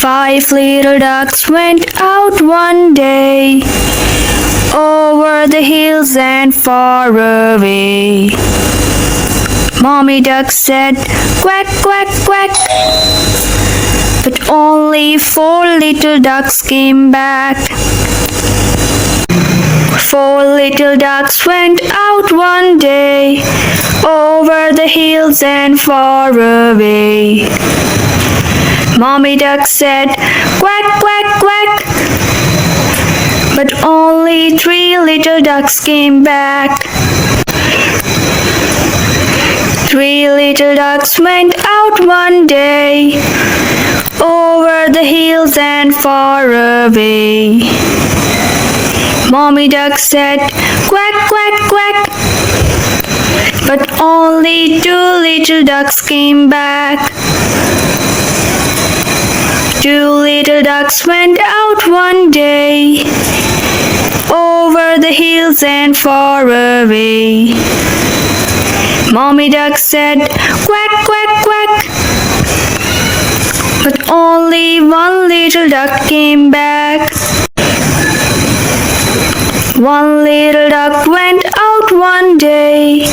5 little ducks went out one day over the hills and far away. Mommy duck said, "Quack, quack, quack." But only 4 little ducks came back. 4 little ducks went out one day over the hills and far away. Mommy duck said, "Quack, quack, quack." But only 3 little ducks came back. 3 little ducks went out one day over the hills and far away. Mommy duck said, "Quack, quack, quack." But only 2 little ducks came back. 2 little ducks went out one day over the hills and far away. Mommy duck said, "Quack, quack, quack." But only 1 little duck came back. 1 little duck went out one day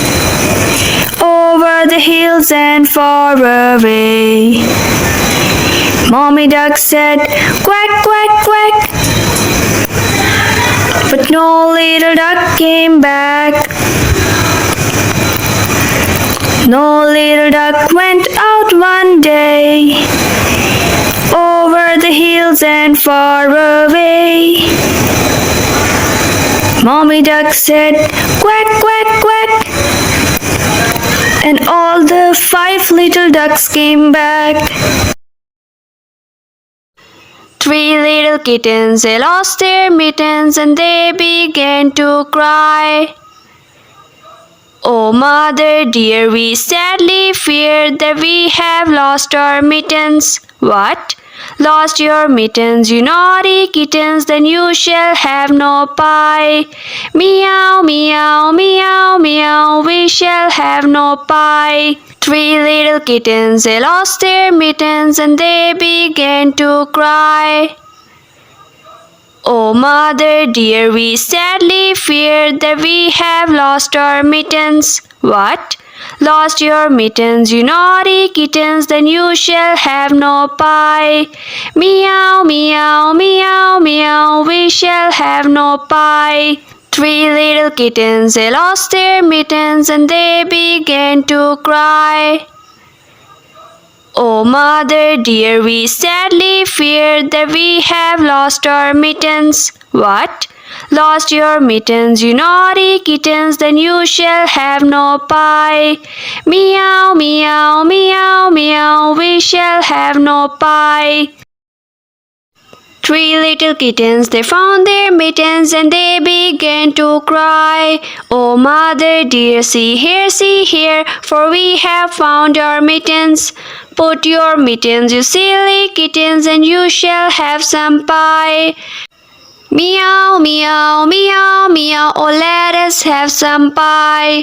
over the hills and far away. Mommy duck said, "Quack, quack, quack." But no little duck came back. No little duck went out one day over the hills and far away. Mommy duck said, "Quack, quack, quack." And all the 5 little ducks came back. 3 little kittens, they lost their mittens and they began to cry. "Oh, mother dear, we sadly fear that we have lost our mittens." "What? Lost your mittens, you naughty kittens, then you shall have no pie." "Meow, meow, meow, meow, we shall have no pie." 3 little kittens, they lost their mittens and they began to cry. "Oh, mother dear, we sadly fear that we have lost our mittens." "What? Lost your mittens, you naughty kittens, then you shall have no pie." "Meow, meow, meow, meow, we shall have no pie." 3 little kittens, they lost their mittens and they began to cry. "Oh, mother dear, we sadly fear that we have lost our mittens." "What? Lost your mittens, you naughty kittens, then you shall have no pie." "Meow, meow, meow, meow, we shall have no pie." 3 little kittens, they found their mittens and they began to cry. "Oh, mother dear, see here, for we have found our mittens." "Put your mittens, you silly kittens, and you shall have some pie." "Meow, meow, meow, meow, oh let us have some pie."